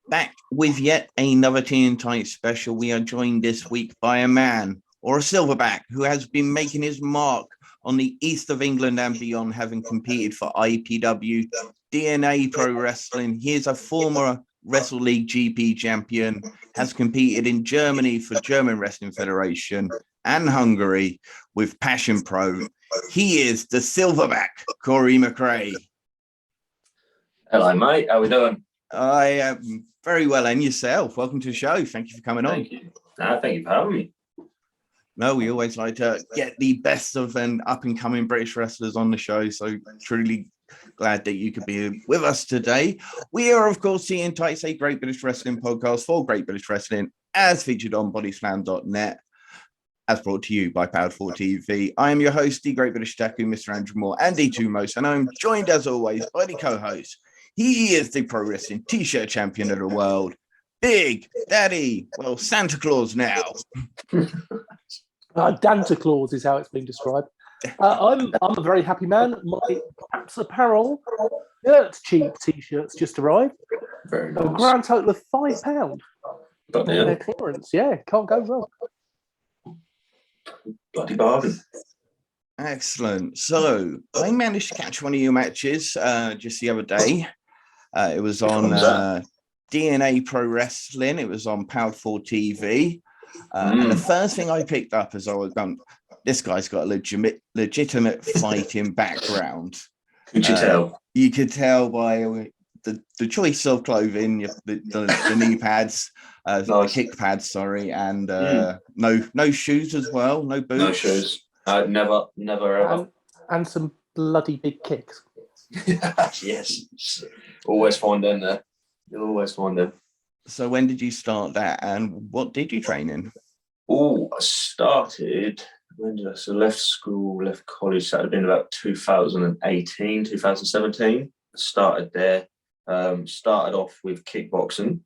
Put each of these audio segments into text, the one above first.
Back with yet another TNT special, we are joined this week by a man, or a Silverback, who has been making his mark on the east of England and beyond, having competed for IPW, DNA Pro Wrestling. He is a former Wrestle League GP Champion, has competed in Germany for German Wrestling Federation and Hungary with Passion Pro. He is the Silverback, Corey McRae. Hello, mate. How we doing? I am very well, and yourself? Welcome to the show. Thank you for coming on. Thank you. Thank you for having me. No, we always like to get the best of and up-and-coming British wrestlers on the show, so truly glad that you could be with us today. We are, of course, the Untitled Great British Wrestling podcast for Great British Wrestling, as featured on bodyslam.net, as brought to you by Powered 4 TV. I am your host, the Great British Taku, Mr. Andrew Moore, and D2 Most, and I'm joined, as always, by the co-host. He is the Pro Wrestling T-shirt champion of the world, Big Daddy, well, Santa Claus now. Danta Claus is how it's been described. I'm a very happy man. My Paps Apparel dirt cheap T-shirts just arrived. Very nice. A grand total of £5. Bloody Clearance, yeah, can't go wrong. bargain. Excellent. So I managed to catch one of your matches just the other day. It was on DNA Pro Wrestling. It was on Powered 4 TV. And the first thing I picked up as I was going, this guy's got a legitimate fighting background. Could you tell? You could tell by the choice of clothing, the knee pads, Nice. the kick pads, sorry, and no shoes as well, no boots. No shoes. Never ever. And some bloody big kicks. Yes. Always find them there. You'll always find them. So when did you start that, and what did you train in? Oh, I started, when did I, so left school, left college, that had been about 2018, 2017. Started there, started off with kickboxing,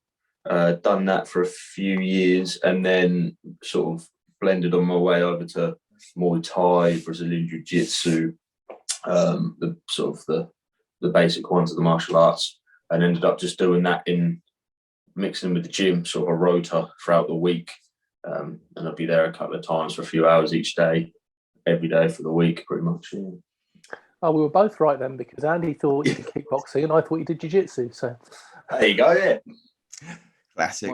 done that for a few years, and then sort of blended on my way over to Muay Thai, Brazilian Jiu-Jitsu, the basic ones of the martial arts, and ended up just doing that in mixing with the gym, sort of a rota throughout the week. And I'd be there a couple of times for a few hours each day, every day for the week, pretty much. Yeah. Oh, we were both right then, because Andy thought you did kickboxing and I thought you did jiu-jitsu. So There you go, yeah. Classic.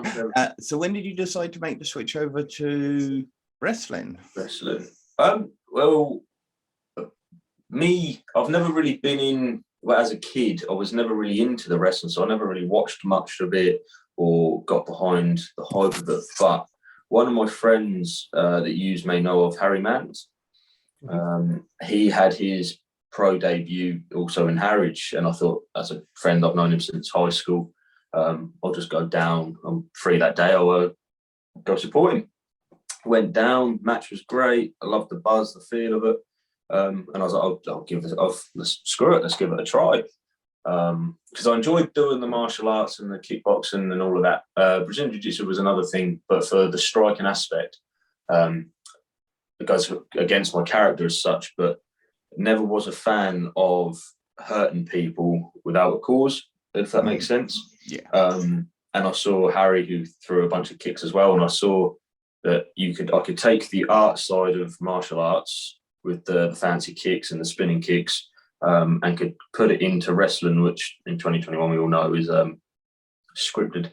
So when did you decide to make the switch over to wrestling? Well, me, I've never really been in, well, as a kid, I was never really into the wrestling, so I never really watched much of it or got behind the hype of it. But one of my friends that you may know of, Harry Mans, he had his pro debut also in Harwich, and I thought, as a friend, I've known him since high school, I'll just go down. I'm free that day, I'll go support him. Went down, match was great. I loved the buzz, the feel of it. And I was like, I'll give it, screw it, let's give it a try. Because I enjoyed doing the martial arts and the kickboxing and all of that. Brazilian Jiu-Jitsu was another thing, but for the striking aspect, it goes against my character as such, but never was a fan of hurting people without a cause, if that makes sense. Yeah. And I saw Harry, who threw a bunch of kicks as well, and I saw that I could take the art side of martial arts with the fancy kicks and the spinning kicks, and could put it into wrestling, which in 2021 we all know is scripted.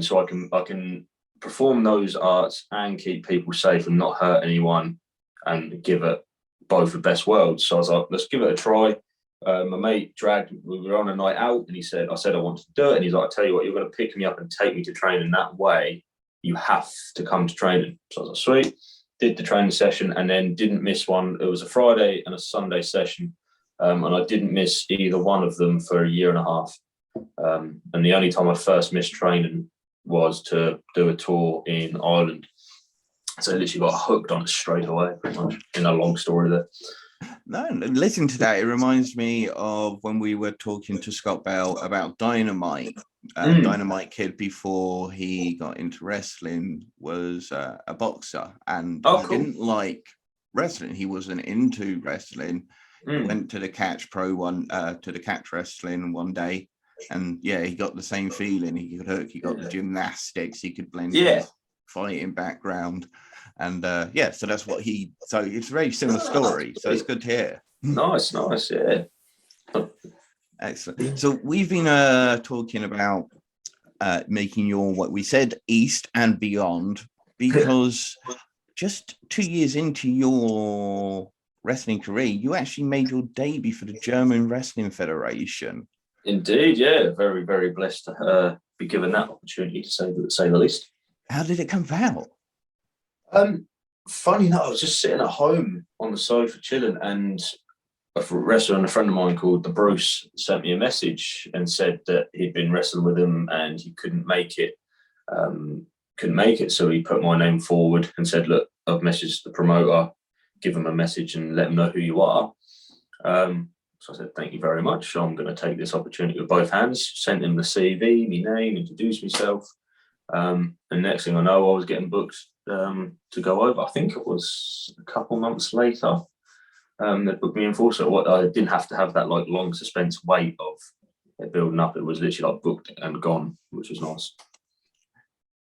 So I can perform those arts and keep people safe and not hurt anyone, and give it both the best worlds. So I was like, let's give it a try. My mate we were on a night out, and I said I wanted to do it, and he's like, I tell you what, you're going to pick me up and take me to training. That way you have to come to training. So I was like, sweet. Did the training session and then didn't miss one. It was a Friday and a Sunday session, and I didn't miss either one of them for a year and a half. And the only time I first missed training was to do a tour in Ireland. So I literally got hooked on it straight away, pretty much, in a long story there. No, listening to that, it reminds me of when we were talking to Scott Bell about Dynamite. Dynamite Kid, before he got into wrestling, was a boxer, and he didn't like wrestling. He wasn't into wrestling. Went to the catch wrestling one day, And yeah, he got the same feeling. He could hook, he got the gymnastics, he could blend Yeah. his fighting background. And so that's what so it's a very similar story. So it's good to hear. Nice, yeah. Excellent. So we've been talking about making your, what we said, East and beyond, because just 2 years into your wrestling career, you actually made your debut for the German Wrestling Federation. Indeed, yeah. Very, very blessed to be given that opportunity, to say the least. How did it come about? Funny enough, I was just sitting at home on the sofa chilling, and a wrestler and a friend of mine called the Bruce sent me a message and said that he'd been wrestling with him and he couldn't make it. So he put my name forward and said, look, I've messaged the promoter, give him a message and let him know who you are. So I said, thank you very much. I'm going to take this opportunity with both hands. Sent him the CV, my name, introduced myself. And next thing I know, I was getting booked to go over. I think it was a couple months later. They booked me in for. So I didn't have to have that like long suspense wait of it building up. It was literally like booked and gone, which was nice.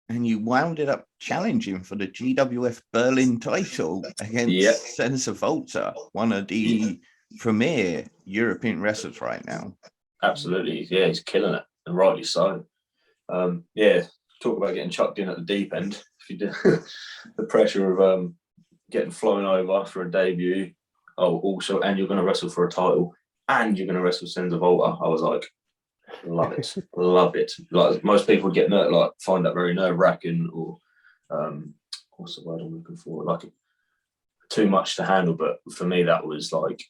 And you wound it up challenging for the GWF Berlin title against Senator Volta, one of the premier European wrestlers right now. Absolutely, yeah, he's killing it, and rightly so. Talk about getting chucked in at the deep end. If you did the pressure of getting flown over for a debut. Oh, also, and you're going to wrestle for a title, and you're going to wrestle Senator Volta. I was like, love it, love it. Like most people would get find that very nerve-wracking, or what's the word I'm looking for? Like too much to handle. But for me, that was like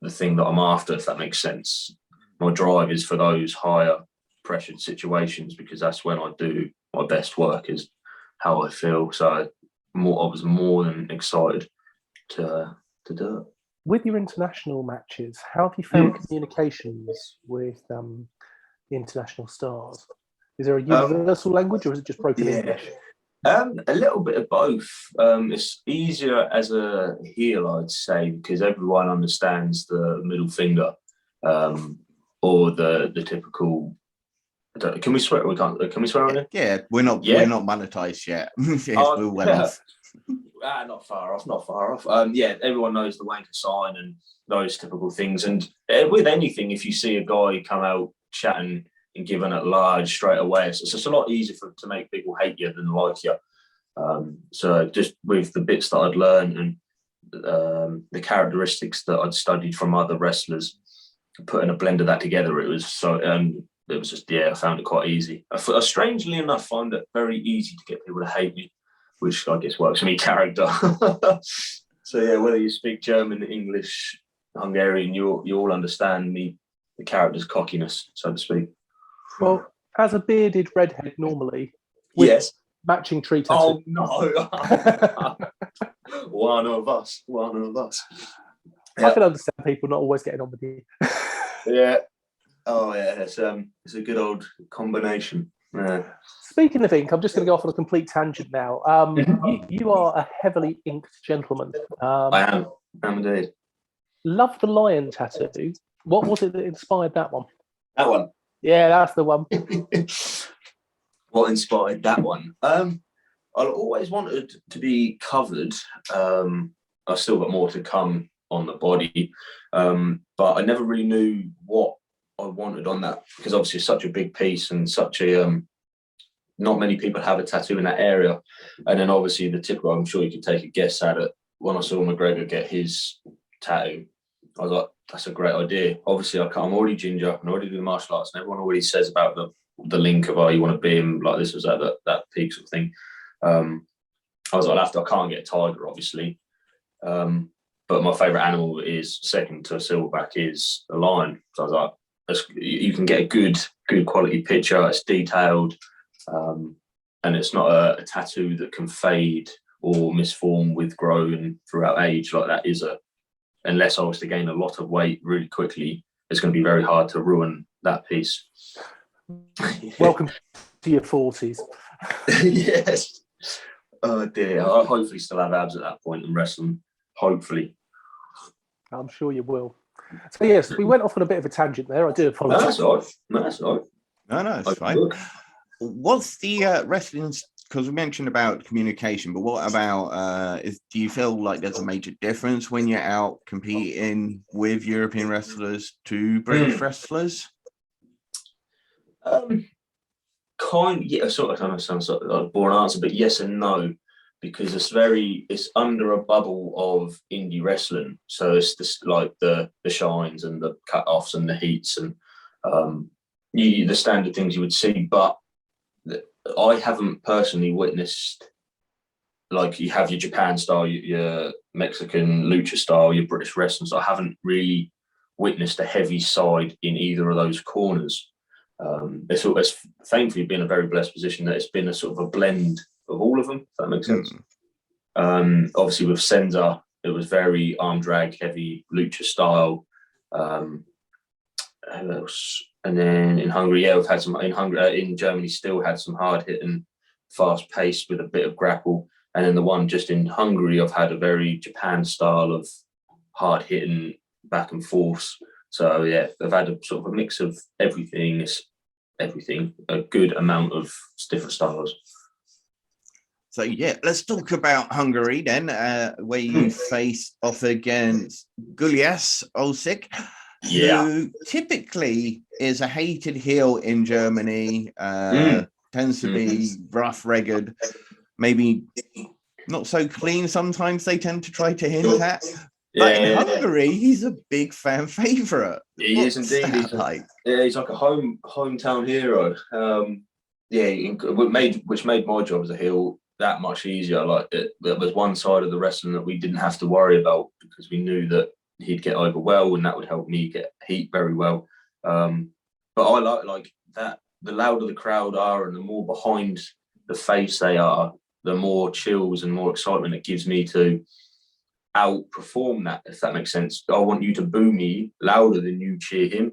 the thing that I'm after, if that makes sense. My drive is for those higher pressured situations, because that's when I do my best work, is how I feel. So I was more than excited to do it. With your international matches, how have you found communications with the international stars? Is there a universal language, or is it just broken English? A little bit of both. It's easier as a heel, I'd say, because everyone understands the middle finger, or the typical. Can we swear? We can't. Can we swear on it? Yeah, we're not monetized yet. We're well off. Not far off. Everyone knows the wanker sign and those typical things. And with anything, if you see a guy come out chatting and giving it large straight away, it's just a lot easier to make people hate you than like you. So just with the bits that I'd learned and the characteristics that I'd studied from other wrestlers, putting a blend of that together, it was so. It was just, I found it quite easy. I strangely enough find it very easy to get people to hate me, which I guess works for me character. So whether you speak German, English, Hungarian, you all understand the character's cockiness, so to speak. Well, as a bearded redhead normally, yes, matching tree tattoo. Oh no, one of us. I can understand people not always getting on with you. Yeah. Oh yeah, it's a good old combination. Yeah. Speaking of ink, I'm just going to go off on a complete tangent now. You are a heavily inked gentleman. I am indeed. Love the lion tattoo. What was it that inspired that one? That one. Yeah, that's the one. What inspired that one? I always wanted to be covered. I've still got more to come on the body, but I never really knew what I wanted on that, because obviously it's such a big piece and such a not many people have a tattoo in that area. And then obviously the typical, I'm sure you could take a guess at it. When I saw McGregor get his tattoo, I was like, that's a great idea. Obviously I'm already ginger, I can already do the martial arts, and everyone already says about the link of, you want to be him, like this was at that peak sort of thing. I was like, I can't get a tiger, obviously. But my favourite animal is, second to a silverback, is a lion. So I was like, you can get a good quality picture. It's detailed, and it's not a tattoo that can fade or misform with growing throughout age. Like that is unless I was to gain a lot of weight really quickly, it's going to be very hard to ruin that piece. Welcome to your 40s. Yes. Oh dear. I'll hopefully still have abs at that point and wrestling. Hopefully. I'm sure you will. So yes, we went off on a bit of a tangent there. I do apologise. That's all right. No, that's all right. No, it's fine. What's the wrestling? Because we mentioned about communication, but what about do you feel like there's a major difference when you're out competing with European wrestlers to British wrestlers? Yeah, sort of. I know sounds like a boring answer, but yes and no, because it's under a bubble of indie wrestling, so it's just like the shines and the cut-offs and the heats and the standard things you would see, but I haven't personally witnessed, like, you have your Japan style, your Mexican lucha style, your British wrestling. So I haven't really witnessed a heavy side in either of those corners. It's thankfully been a very blessed position that it's been a sort of a blend of all of them, if that makes sense. Obviously with Senza, it was very arm drag heavy lucha style. Who else? And then in Hungary, yeah, we've had some in Germany still had some hard hitting, fast paced with a bit of grapple. And then the one just in Hungary, I've had a very Japan style of hard hitting back and forth. So yeah, I've had a sort of a mix of everything, a good amount of different styles. So yeah, let's talk about Hungary then, where you face off against Gulyas Olsik, who typically is a hated heel in Germany, tends to be rough, rugged, maybe not so clean sometimes they tend to try to hint at. But in Hungary, he's a big fan favourite. He is indeed. He's like a hometown hero. Which made my job as a heel that much easier. Like there was one side of the wrestling that we didn't have to worry about because we knew that he'd get over well, and that would help me get heat very well. But I like that. The louder the crowd are, and the more behind the face they are, the more chills and more excitement it gives me to outperform that, if that makes sense. I want you to boo me louder than you cheer him,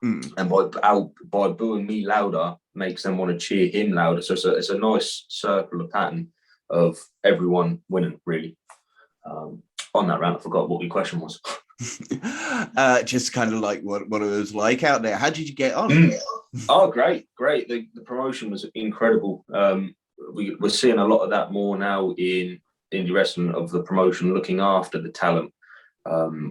and by booing me louder makes them want to cheer him louder. So it's a nice circular pattern of everyone winning, really. On that round, I forgot what your question was. Just kind of like what it was like out there. How did you get on? Oh, great. The promotion was incredible. We're seeing a lot of that more now in indie wrestling, of the promotion looking after the talent,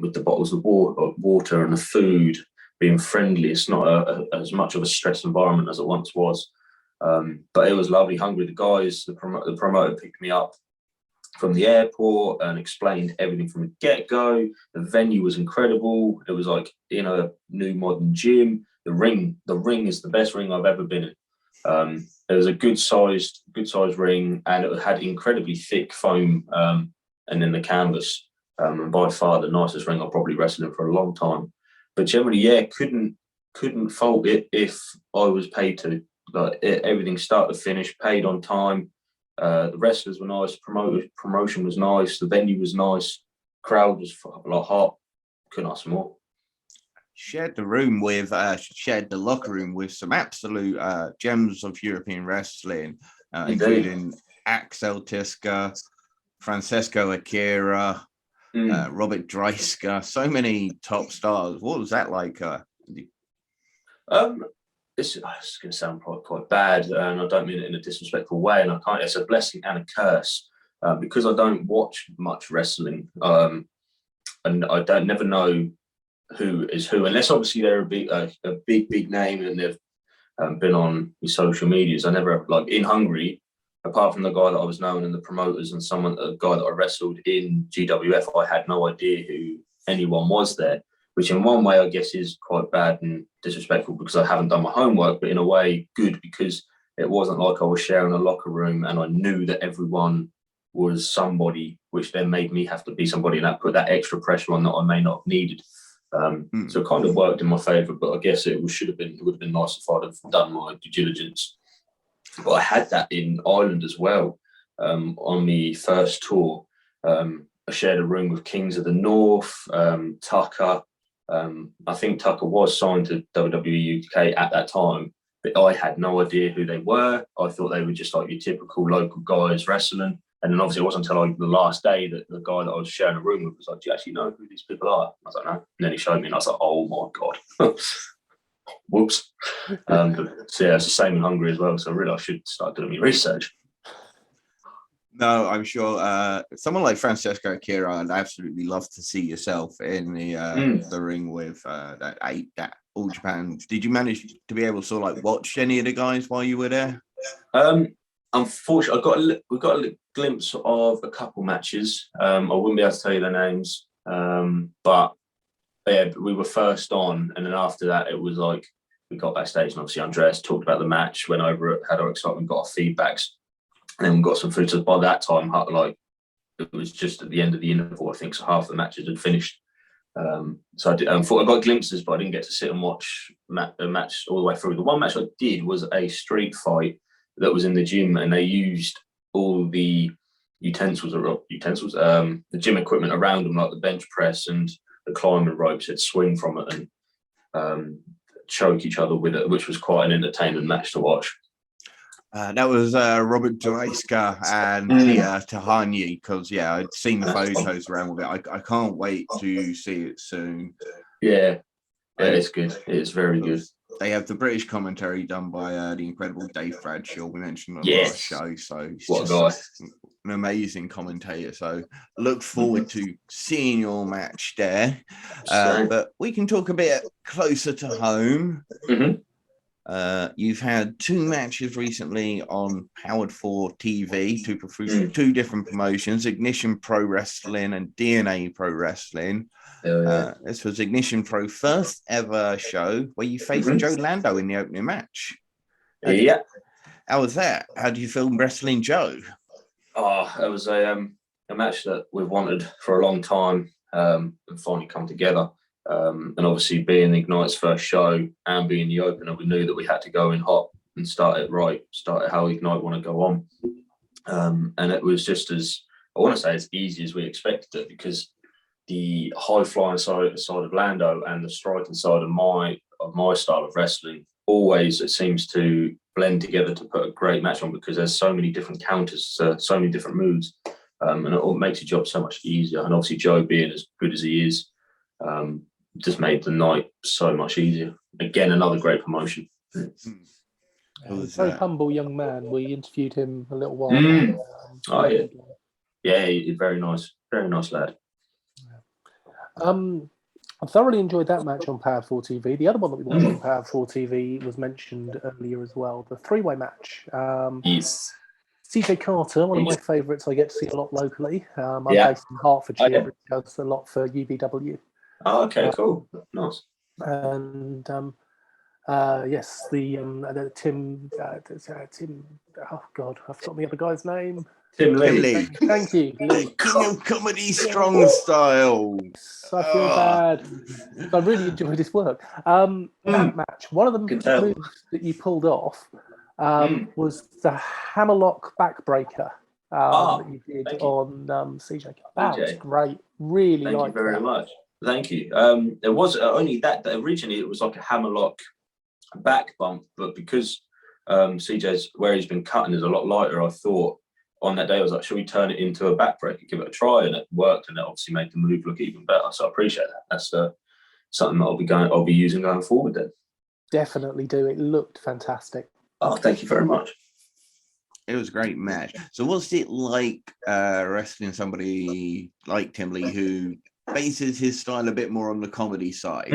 with the bottles of water and the food being friendly. It's not as much of a stress environment as it once was, but it was lovely. Hungry, the guys, the promoter picked me up from the airport and explained everything from the get-go. The venue was incredible. It was like in a new modern gym. The ring is the best ring I've ever been in. It was a good sized ring, and it had incredibly thick foam, and then the canvas, and by far the nicest ring I've probably wrestled in for a long time. But generally, yeah, couldn't fault it if I was paid to. Like everything start to finish, paid on time. The wrestlers were nice. Promotion was nice. The venue was nice. Crowd was a lot hot. Couldn't ask more. Shared the locker room with some absolute gems of European wrestling, including Axel Tiska, Francesco Akira, Robert Dreisker, so many top stars. What was that like? It's going to sound quite bad, and I don't mean it in a disrespectful way. And it's a blessing and a curse, because I don't watch much wrestling, and I never know who is who, unless obviously they're a big name and they've been on your social medias. I never, like in Hungary, apart from the guy that I was known and the promoters and a guy that I wrestled in GWF, I had no idea who anyone was there, which in one way I guess is quite bad and disrespectful because I haven't done my homework, but in a way good because it wasn't like I was sharing a locker room and I knew that everyone was somebody, which then made me have to be somebody, and that put that extra pressure on that I may not have needed. So it kind of worked in my favour, but I guess it would have been nice if I'd have done my due diligence. But I had that in Ireland as well. On the first tour, I shared a room with Kings of the North, Tucker. I think Tucker was signed to WWE UK at that time, but I had no idea who they were. I thought they were just like your typical local guys wrestling. And then obviously it wasn't until like the last day that the guy that I was sharing a room with was like, "Do you actually know who these people are?" I was like, "No." And then he showed me, and I was like, "Oh my god." Whoops. So yeah, it's the same in Hungary as well. So really, I should start doing my research. No, I'm sure someone like Francesco Akira, I'd absolutely love to see yourself in the ring with that All Japan. Did you manage to be able to sort of like watch any of the guys while you were there? Unfortunately, we got a glimpse of a couple matches. I wouldn't be able to tell you their names, but yeah, we were first on, and then after that, it was like we got backstage, and obviously Andreas talked about the match, went over it, had our excitement, got our feedbacks, and then we got some food. So by that time, like it was just at the end of the interval, I think, so half the matches had finished. So I got glimpses, but I didn't get to sit and watch the match all the way through. The one match I did was a street fight that was in the gym, and they used all the the gym equipment around them, like the bench press and the climbing ropes. They'd swing from it and choke each other with it, which was quite an entertaining match to watch. That was Robert Dreiska and Tia Tahani, because I'd seen the photos around with it. I can't wait to see it soon. Yeah, it's good. It's very good. They have the British commentary done by the incredible Dave Bradshaw, we mentioned on the last show. So he's just an amazing commentator. So look forward to seeing your match there. But we can talk a bit closer to home. You've had 2 matches recently on Powered 4 TV, two different promotions, Ignition Pro Wrestling and DNA Pro Wrestling. This was Ignition Pro first ever show where you faced Joe Lando in the opening match. How was that? How do you feel wrestling Joe? Oh, it was a match that we've wanted for a long time and finally come together. And obviously being Ignite's first show and being the opener, we knew that we had to go in hot and start it right, start it how Ignite want to go on. And it was just as easy as we expected it, because the high flying side of Lando and the striking side of my style of wrestling always, it seems to blend together to put a great match on, because there's so many different counters, so many different moves, and it all makes your job so much easier. And obviously Joe, being as good as he is, just made the night so much easier. Again, another great promotion. He's a very humble young man. We interviewed him a little while ago. He's very nice lad. I thoroughly enjoyed that match on Power 4 TV. The other one that we watched on Power 4 TV was mentioned earlier as well, the 3-way match. Yes. CJ Carter, one of my favourites, I get to see a lot locally. I'm based in Hertfordshire, but he does a lot for UBW. Oh, okay, cool. Nice. And yes, the Tim. Oh God, I've forgotten the other guy's name. Tim Lee. Thank you, Lee. King of Comedy Strong Style. I feel bad. I really enjoyed his work. That match, one of the moves that you pulled off was the hammerlock backbreaker that you did on CJ. That was great. Really liked that. Thank you very much. Thank you. It was only that originally it was like a hammerlock back bump, but because CJ's where he's been cutting is a lot lighter, I thought on that day I was like, should we turn it into a backbreaker, give it a try? And it worked, and it obviously made the move look even better. So I appreciate that. That's something that I'll be using going forward then. Definitely do. It looked fantastic. Oh, thank you very much. It was a great match. So what's it like wrestling somebody like Tim Lee, who bases his style a bit more on the comedy side?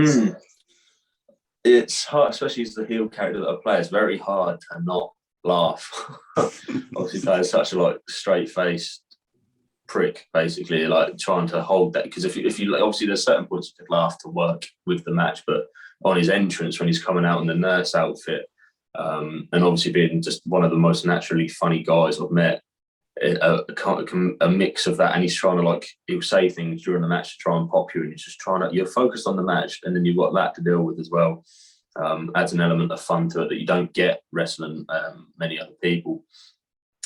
It's hard, especially as the heel character that I play. It's very hard to not laugh. Obviously playing such a straight-faced prick, basically, like trying to hold that, because if you obviously there's certain points you could laugh to work with the match, but on his entrance when he's coming out in the nurse outfit, and obviously being just one of the most naturally funny guys I've met, a mix of that, and he's trying to he'll say things during the match to try and pop you, and you're focused on the match, and then you've got that to deal with as well. Adds an element of fun to it that you don't get wrestling many other people.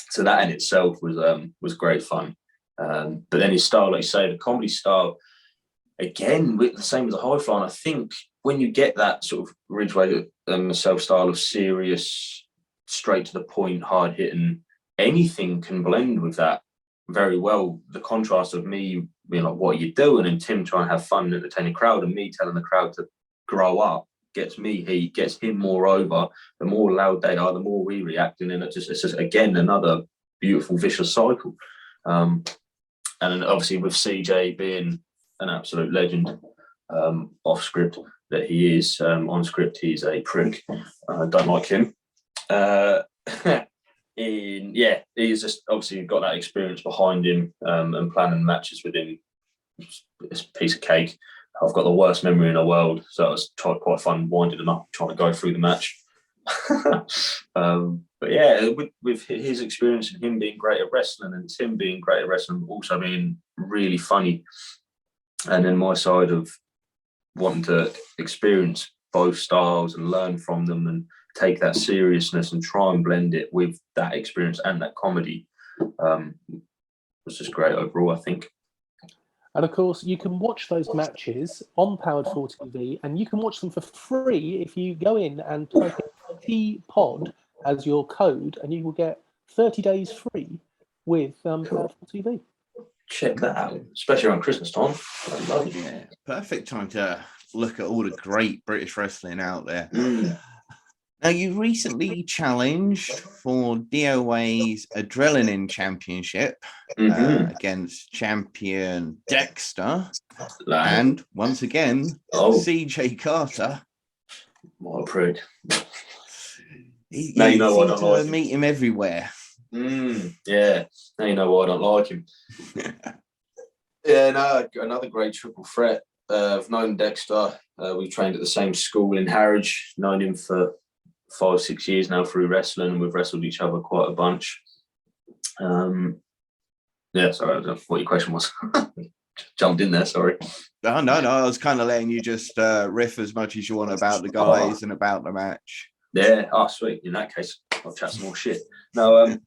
So that in itself was great fun. But then his style, like you say, the comedy style, again, with the same as the high flying, I think when you get that sort of Ridgeway self style of serious, straight to the point, hard hitting, anything can blend with that very well the contrast of me being like, what are you doing? And Tim trying to have fun and entertain the crowd, and me telling the crowd to grow up gets me heat, gets him more over. The more loud they are, the more we react. And then it's just again, another beautiful vicious cycle. And then obviously with CJ being an absolute legend, off script that he is, on script he's a prick. Don't like him. He's just obviously got that experience behind him, and planning matches with him. It's a piece of cake. I've got the worst memory in the world, so it was quite fun winding him up, trying to go through the match. But yeah, with his experience and him being great at wrestling, and Tim being great at wrestling, also being really funny, and then my side of wanting to experience both styles and learn from them and take that seriousness and try and blend it with that experience and that comedy, was just great overall, I think. And of course, you can watch those matches on Powered 4 TV, and you can watch them for free if you go in and type in TPOD as your code, and you will get 30 days free with Powered 4 TV. Check that out, especially around Christmas time. I love it. Yeah, perfect time to look at all the great British wrestling out there. Now, you recently challenged for DOA's Adrenaline Championship against champion Dexter, and once again, CJ Carter. What a prick. Now you know why I don't like him. Meet him everywhere. Yeah, now you know why I don't like him. Yeah, no, another great triple threat. I've known Dexter. We trained at the same school in Harwich. Known him for 5-6 years now through wrestling, and we've wrestled each other quite a bunch. Yeah, sorry, I don't know what your question was. Jumped in there, sorry. No, I was kind of letting you just riff as much as you want about the guys and about the match. Yeah, sweet. In that case, I'll chat some more shit. No,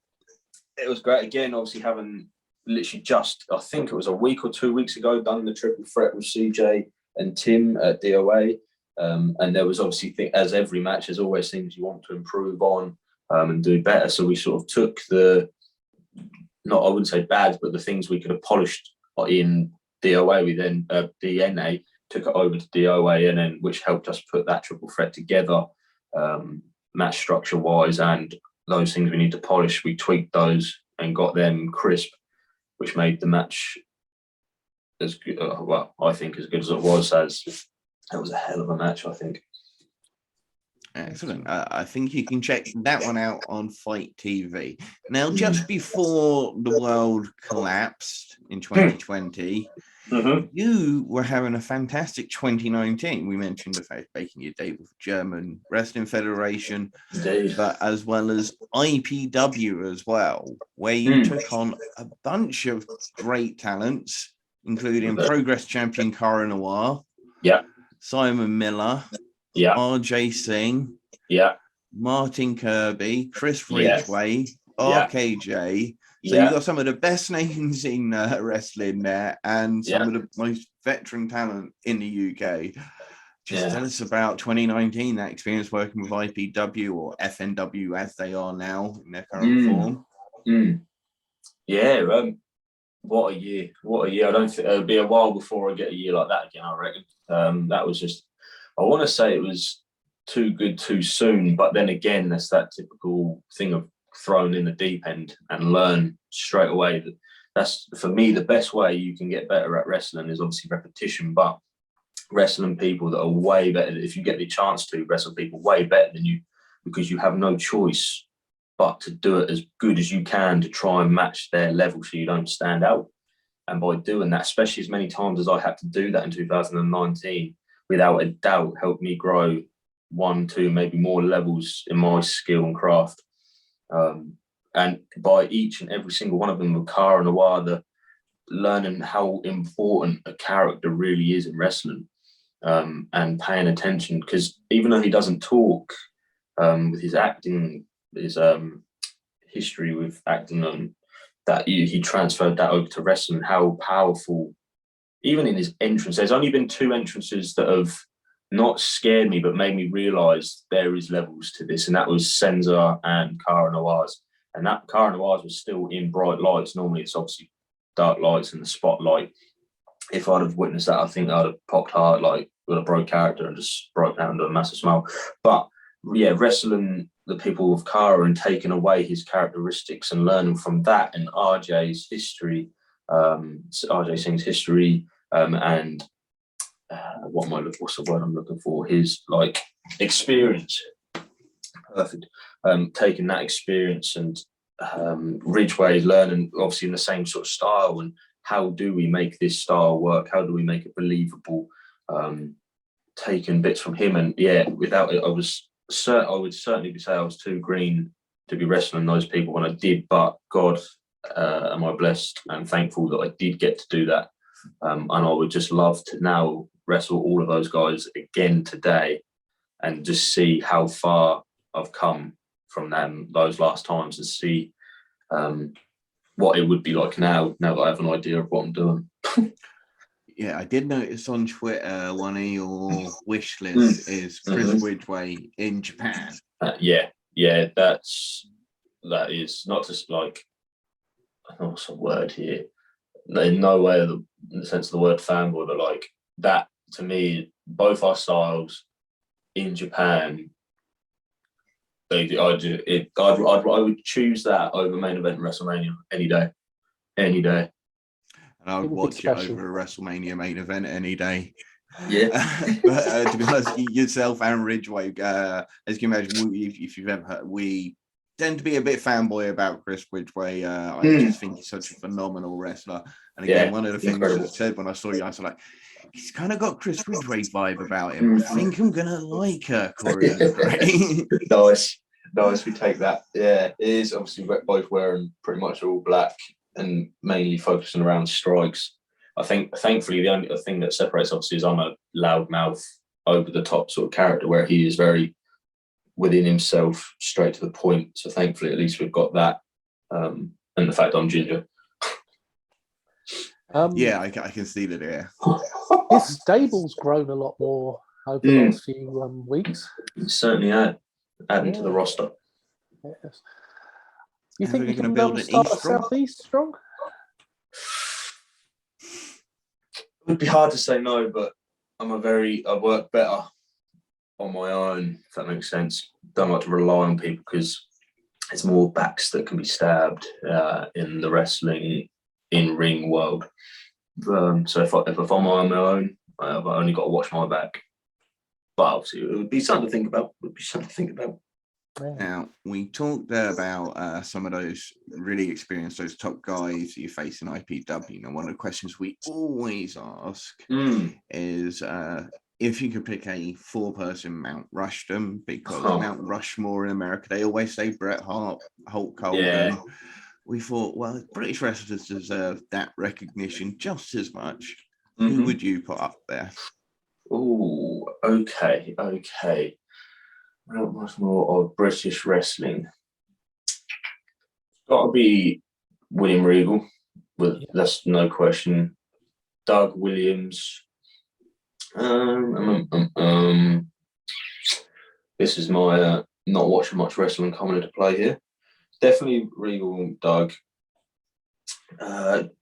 it was great. Again, obviously having literally just, I think it was a week or 2 weeks ago, done the triple threat with CJ and Tim at DOA. And there was obviously, as every match, there's always things you want to improve on and do better. So we sort of took I wouldn't say bad, but the things we could have polished in DOA, we then, DNA, took it over to DOA, and then which helped us put that triple threat together, match structure wise, and those things we need to polish. We tweaked those and got them crisp, which made the match as good, I think as good as it was. As it was a hell of a match, I think. Excellent. I think you can check that one out on Fight TV. Now, just before the world collapsed in 2020, you were having a fantastic 2019. We mentioned the fact making your debut with German Wrestling Federation, but as well as IPW as well, where you took on a bunch of great talents, including Progress champion Cara Noir, Simon Miller, RJ Singh, Martin Kirby, Chris Ridgway, RKJ. So you've got some of the best names in wrestling there, and some of the most veteran talent in the UK. Just tell us about 2019, that experience working with IPW, or FNW as they are now in their current form. Yeah, what a year. I don't think it'll be a while before I get a year like that again, I reckon. That was just, I want to say it was too good too soon, but then again, that's that typical thing of thrown in the deep end and learn straight away. That's, for me, the best way you can get better at wrestling is obviously repetition, but wrestling people that are way better, if you get the chance to wrestle people way better than you, because you have no choice but to do it as good as you can to try and match their level so you don't stand out. And by doing that, especially as many times as I had to do that in 2019, without a doubt helped me grow 1, 2, maybe more levels in my skill and craft. And by each and every single one of them, with Cara Noir, learning how important a character really is in wrestling, and paying attention, because even though he doesn't talk, with his acting, his history with acting, that he transferred that over to wrestling, how powerful, even in his entrance. There's only been 2 entrances that have not scared me, but made me realise there is levels to this, and that was Senza and Cara Noir's. And that Cara Noir's was still in bright lights. Normally it's obviously dark lights and the spotlight. If I'd have witnessed that, I think I'd have popped hard, like with a broke character, and just broke down to a massive smile. But yeah, wrestling the people of Kara and taking away his characteristics and learning from that and RJ's history, RJ Singh's history, and what's the word I'm looking for? His like experience. Perfect. Taking that experience and Ridgeway learning obviously in the same sort of style, and how do we make this style work? How do we make it believable? Taking bits from him, and yeah, without it, I would certainly say I was too green to be wrestling those people when I did. But God, am I blessed and thankful that I did get to do that. And I would just love to now wrestle all of those guys again today, and just see how far I've come from them those last times, and see what it would be like now that I have an idea of what I'm doing. Yeah, I did notice on Twitter one of your wish lists is Chris Ridgeway in Japan. Yeah, that is not just like, what's the word here? In no way in the sense of the word fanboy, but like that to me, both our styles in Japan. I would choose that over main event in WrestleMania any day. And I would watch it over a WrestleMania main event any day. Yeah. But to be honest, yourself and Ridgeway, as you can imagine, if you've ever heard, we tend to be a bit fanboy about Chris Ridgeway. I just think he's such a phenomenal wrestler. And again, one of the things I said when I saw you, I was like, he's kind of got Chris Ridgeway vibe about him. I think I'm going to like her, Corey. Nice, we take that. Yeah, it is obviously both wearing pretty much all black and mainly focusing around strikes. I think, thankfully, the only thing that separates obviously is I'm a loudmouth, over the top sort of character, where he is very within himself, straight to the point. So thankfully, at least we've got that, and the fact I'm ginger. Yeah, I can see that. Yeah, his stable's grown a lot more over the last few weeks. Certainly adding to the roster. Yes. You think you going to can build an start East a Southeast strong? It would be hard to say no, but I work better on my own, if that makes sense. Don't like to rely on people because it's more backs that can be stabbed in the wrestling in-ring world. So if I'm on my own, I've only got to watch my back. But obviously, it would be something to think about. Now, we talked about some of those really experienced, those top guys you face in IPW. Now, one of the questions we always ask is if you could pick a 4-person Mount Rushmore, because Mount Rushmore in America, they always say Bret Hart, Hulk Hogan. Yeah. We thought, well, British wrestlers deserve that recognition just as much. Who would you put up there? Oh, okay. Not much more of British wrestling. It's got to be William Regal, that's no question. Doug Williams. This is my not watching much wrestling coming into play here. Definitely Regal and Doug.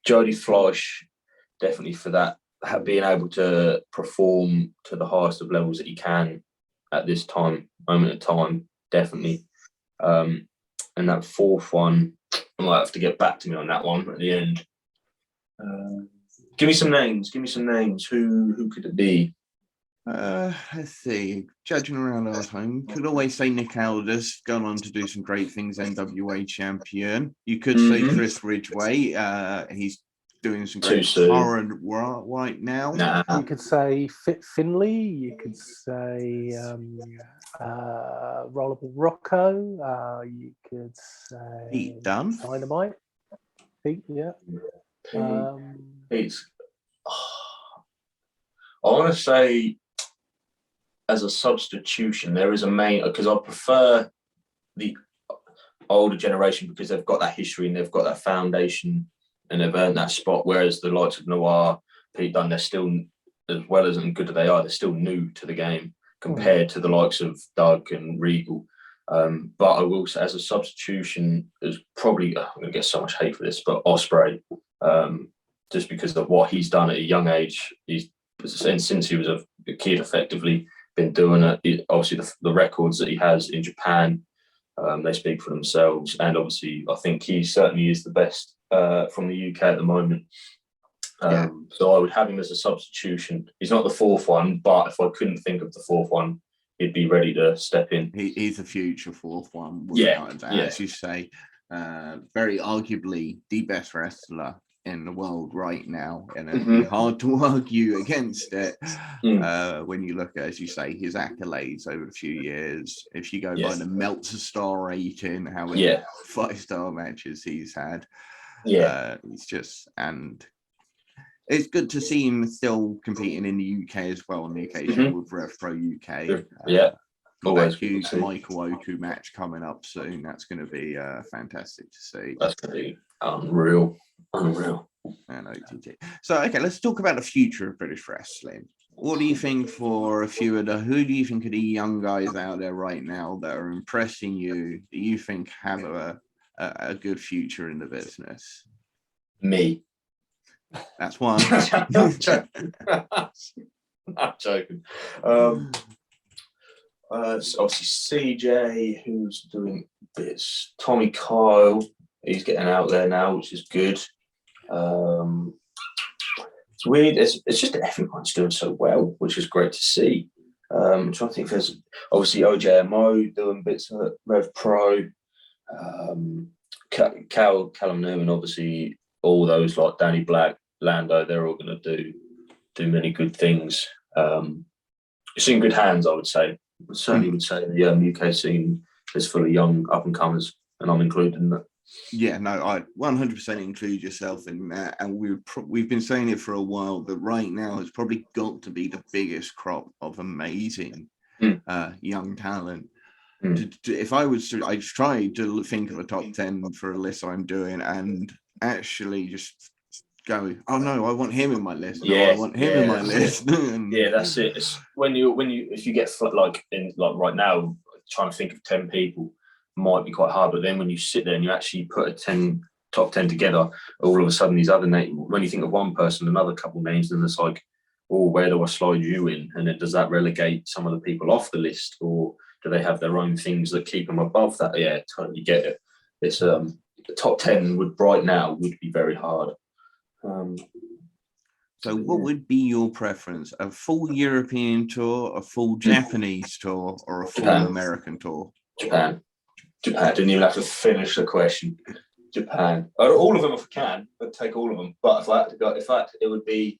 Jody Fleisch, definitely for that. Being able to perform to the highest of levels that he can at this moment of time, definitely. And that fourth one, I might have to get back to me on that one at the end. Give me some names. Who could it be? Let's see. Judging around our time, could always say Nick Aldis, gone on to do some great things, NWA champion. You could say Chris Ridgeway. He's doing some great current right now. You could say Finley. You could say Rollerball Rocco. You could say Pete Dunne. Dynamite. Pete, yeah. Pete's. I want to say, as a substitution, there is a main, because I prefer the older generation because they've got that history and they've got that foundation and they've earned that spot. Whereas the likes of Noir, Pete Dunne, they're still, as well as good as they are, they're still new to the game compared to the likes of Doug and Regal. But I will say, as a substitution, is probably I'm going to get so much hate for this, but Ospreay, just because of what he's done at a young age, since he was a kid, effectively been doing it. Obviously, the records that he has in Japan, they speak for themselves, and obviously, I think he certainly is the best from the UK at the moment. So I would have him as a substitution. He's not the fourth one, but if I couldn't think of the fourth one, he'd be ready to step in. He's a future fourth one. As you say, very arguably the best wrestler in the world right now, and it'd be hard to argue against it when you look at, as you say, his accolades over a few years. If you go by the Meltzer star rating, how many 5-star matches he's had, it's just, and it's good to see him still competing in the UK as well on the occasion with RevPro UK. Always that huge Michael Oku match coming up soon. That's going to be fantastic to see. That's going to be unreal. And OTT. So, okay, let's talk about the future of British wrestling. What do you think for who do you think are the young guys out there right now that are impressing you, that you think have a good future in the business? Me. That's one. I'm joking. Obviously CJ, who's doing bits. Tommy Kyle, he's getting out there now, which is good. It's weird. It's just that everyone's doing so well, which is great to see. I'm trying to think. There's obviously OJMO doing bits at Rev Pro. Callum Newman, obviously, all those like Danny Black, Lando, they're all going to do many good things. It's in good hands, I would say. I certainly would say the UK scene is full of young up and comers, and I'm included in that. Yeah, no, I 100% include yourself in that, and we've been saying it for a while, but right now it's probably got to be the biggest crop of amazing young talent. If I was to, I tried to think of a top 10 for a list I'm doing, and actually just go, oh no, I want him in my list. No, I want him in my list. Yeah, that's it. It's if you get like right now, trying to think of 10 people might be quite hard, but then when you sit there and you actually put a top 10 together, all of a sudden these other names, when you think of one person, another couple names, then it's like, oh, where do I slide you in? And then does that relegate some of the people off the list, or do they have their own things that keep them above that? Yeah, totally get it. It's the top 10 would be very hard. So what would be your preference? A full European tour, a full Japanese tour, or a full American tour? Japan. Didn't even have to finish the question. Japan. All of them if I can. I'd take all of them. But if I had to go, it would be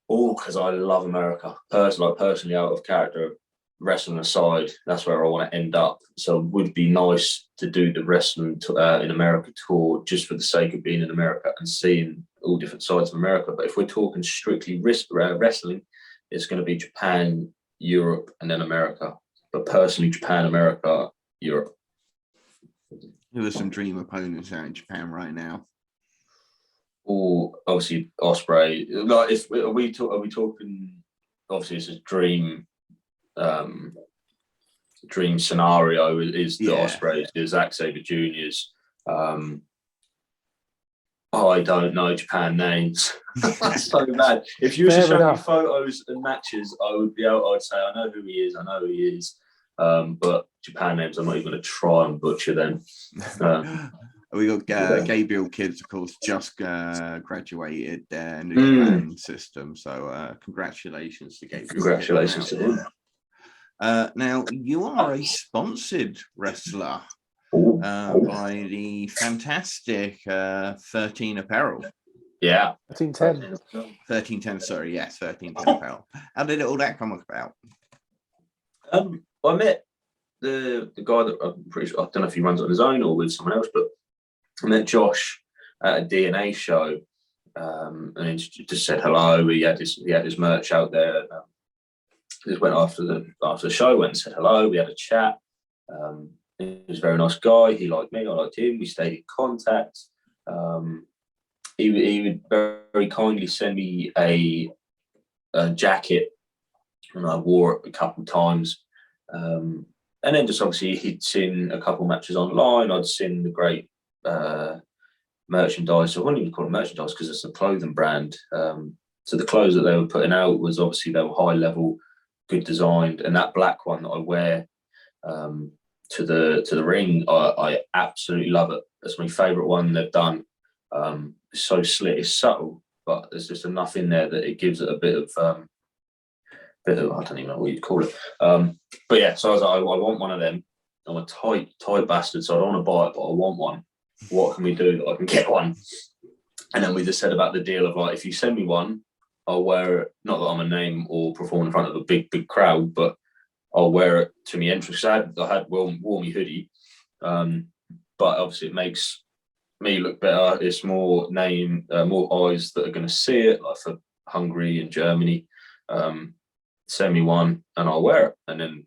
because I love America. Personally, out of character, wrestling aside, that's where I want to end up. So it would be nice to do the wrestling in America tour just for the sake of being in America and seeing all different sides of America. But if we're talking strictly wrestling, it's going to be Japan, Europe, and then America. But personally, Japan, America, Europe. Who are some dream opponents out in Japan right now? Or obviously Ospreay. Like, are we talking? Obviously, it's a dream scenario. Is the Ospreays, the Zack Sabre Juniors? I don't know Japan names. That's so bad. If you were to show me photos and matches, I'd say I know who he is. But Japan names, I'm not even going to try and butcher them. We got Gabriel Kids, of course, just graduated their New Japan system. So congratulations to Gabriel. Congratulations to him. Now, you are a sponsored wrestler by the fantastic 13 Apparel. Yeah. 1310. 1310, sorry, yes, 1310 Apparel. How did all that come about? I met the guy that I'm pretty sure, I don't know if he runs it on his own or with someone else, but I met Josh at a DNA show, and he just said hello. He had his merch out there. Just went after the show, went and said hello. We had a chat. He was a very nice guy. He liked me. I liked him. We stayed in contact. He would very, very kindly send me a jacket, and I wore it a couple of times. and then just obviously he'd seen a couple matches online. I'd seen the great merchandise. I wouldn't even call it merchandise because it's a clothing brand. So the clothes that they were putting out was obviously they were high level, good designed, and that black one that I wear to the ring, I absolutely love it. That's my favourite one they've done. It's so slick, it's subtle, but there's just enough in there that it gives it a bit of I don't even know what you'd call it. But yeah, so I was like, I want one of them. I'm a tight bastard, so I don't want to buy it, but I want one. What can we do that I can get one? And then we just said about the deal of like, if you send me one, I'll wear it. Not that I'm a name or perform in front of a big crowd, but I'll wear it to my entrance. I had worn my hoodie, but obviously it makes me look better. It's more name, more eyes that are going to see it, like for Hungary and Germany. Send me one and I'll wear it. And then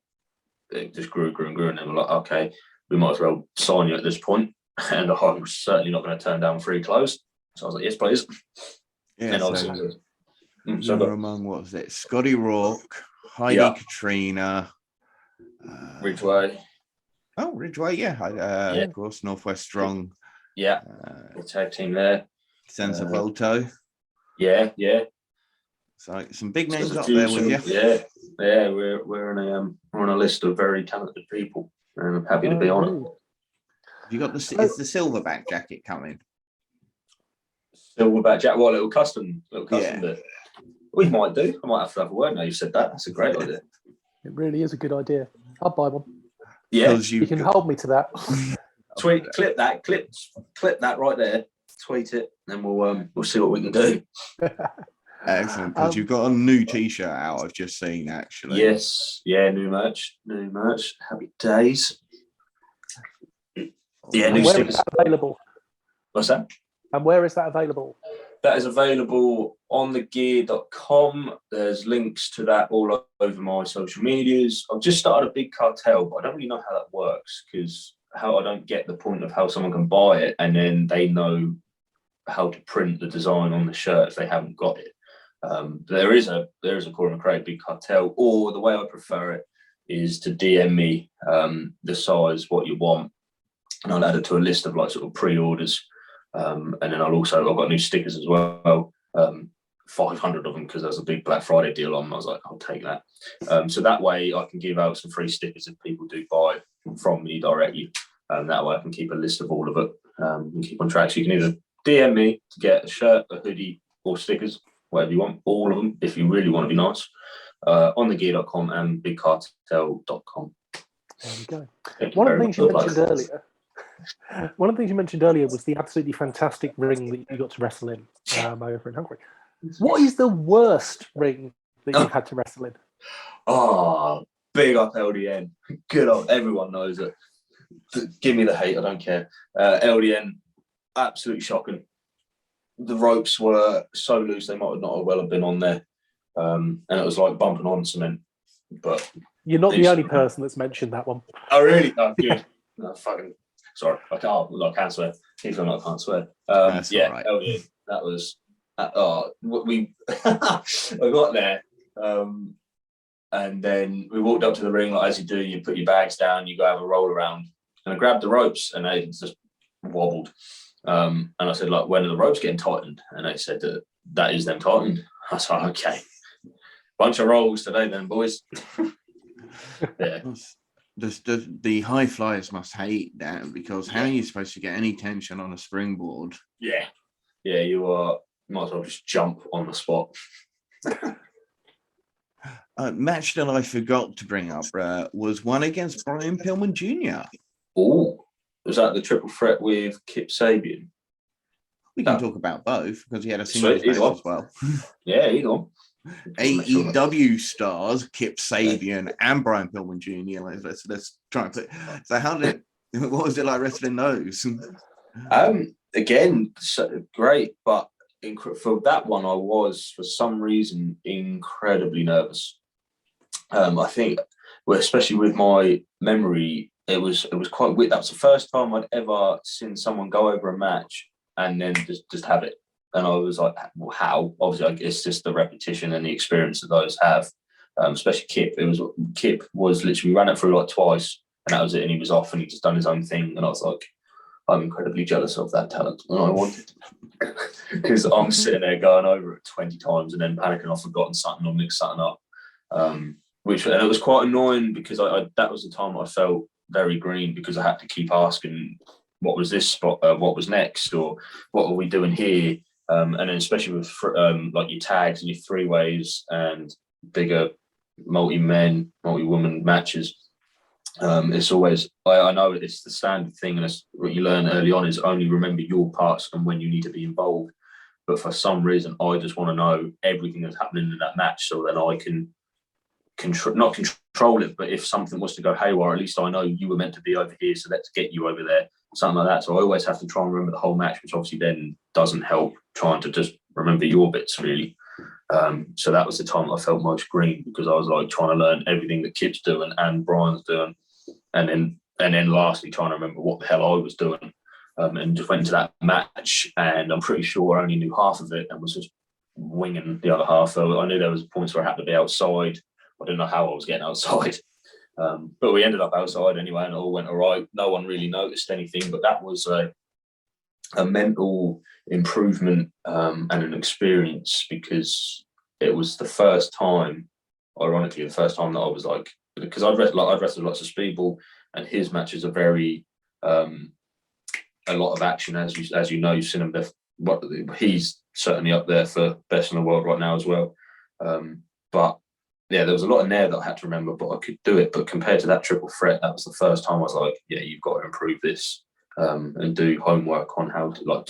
it just grew, and then we're like, okay, we might as well sign you at this point. And I was certainly not going to turn down free clothes. So I was like, yes, please. Yeah, and so so among, what was it? Scotty Rourke, Heidi Katrina, Ridgeway. Oh, Ridgeway, yeah. Of course, Northwest Strong. Yeah, the tag team there. Senza Volto. Yeah. So some big names up there with you. Yeah. We're on a list of very talented people, and I'm happy to be on it. Have you got is the Silverback jacket coming? Silverback jacket, what, a little custom bit? We might do. I might have to have a word now you've said that. That's a great idea. It really is a good idea. I'll buy one. Yeah, you can hold me to that. Clip that right there. Tweet it, and we'll see what we can do. Excellent, because you've got a new T-shirt out. I've just seen actually. Yes, yeah, new merch. Happy days. Yeah, new where stickers. Is that available? What's that? And where is that available? That is available on thegear.com. There's links to that all over my social medias. I've just started a big cartel, but I don't really know how that works because I don't get the point of how someone can buy it and then they know how to print the design on the shirt if they haven't got it. There is a Corey McRae big cartel, or the way I prefer it is to DM me the size what you want, and I'll add it to a list of like sort of pre-orders. And then I've got new stickers as well, 500 of them because there's a big Black Friday deal on. I was like, I'll take that. So that way I can give out some free stickers if people do buy from me directly. That way I can keep a list of all of it and keep on track. So you can either DM me to get a shirt, a hoodie, or stickers, whatever you want, all of them, if you really want to be nice, on thegear.com and bigcartel.com. There we go. One of the things you mentioned earlier was the absolutely fantastic ring that you got to wrestle in over in Hungary. What is the worst ring that you've had to wrestle in? Oh, big up LDN. Good old, everyone knows it. Give me the hate, I don't care. LDN, absolutely shocking. The ropes were so loose they might not have been on there. And it was like bumping on cement. But you're not the only person that's mentioned that one. Oh, really? Oh, good. No, fucking sorry. I can't swear. He's not. I can't swear. Yeah, right. LDN. That was. We I got there, and then we walked up to the ring. Like as you do, you put your bags down, you go have a roll around, and I grabbed the ropes, and they just wobbled. And I said, like, when are the ropes getting tightened? And they said that is them tightened. I was like, okay, bunch of rolls today, then, boys. Yeah. The high flyers must hate that because how are you supposed to get any tension on a springboard? Yeah, you are. Might as well just jump on the spot. Match that I forgot to bring up was one against Brian Pillman Jr. Oh, was that the triple threat with Kip Sabian? We can talk about both because he had a singles match as well. Yeah, either one. AEW stars Kip Sabian and Brian Pillman Jr. Let's try and put. So what was it like wrestling those? Again, great, but for that one, I was for some reason incredibly nervous. I think, especially with my memory, it was quite weird. That was the first time I'd ever seen someone go over a match and then just have it. And I was like, well, how? Obviously, it's just the repetition and the experience that those have. Especially Kip. Kip was literally ran it through like twice, that was it. And he was off, and he just done his own thing. And I was like, I'm incredibly jealous of that talent, and I wanted because I'm sitting there going over it 20 times and then panicking I've forgotten something or mixed something up. And it was quite annoying because I that was the time I felt very green because I had to keep asking, what was this spot? What was next? Or what are we doing here? And then especially with like your tags and your three ways and bigger multi-men, multi-woman matches. It's always, I know it's the standard thing, and it's what you learn early on is only remember your parts and when you need to be involved. But for some reason, I just want to know everything that's happening in that match so then I can not control it, but if something was to go haywire, at least I know you were meant to be over here, so let's get you over there, something like that. So I always have to try and remember the whole match, which obviously then doesn't help trying to just remember your bits, really. So that was the time I felt most green because I was like trying to learn everything that Kip's doing and Brian's doing. And then lastly, trying to remember what the hell I was doing, and just went into that match, and I'm pretty sure I only knew half of it and was just winging the other half. So I knew there was points where I had to be outside. I didn't know how I was getting outside, but we ended up outside anyway, and it all went all right. No one really noticed anything, but that was a mental improvement and an experience because it was the first time, ironically, the first time that I was like, because I've wrestled lots of speedball, and his matches are very a lot of action, as you know, you've seen him. He's certainly up there for best in the world right now as well. But yeah, there was a lot in there that I had to remember, but I could do it. But compared to that triple threat, that was the first time I was like, yeah, you've got to improve this and do homework on how to like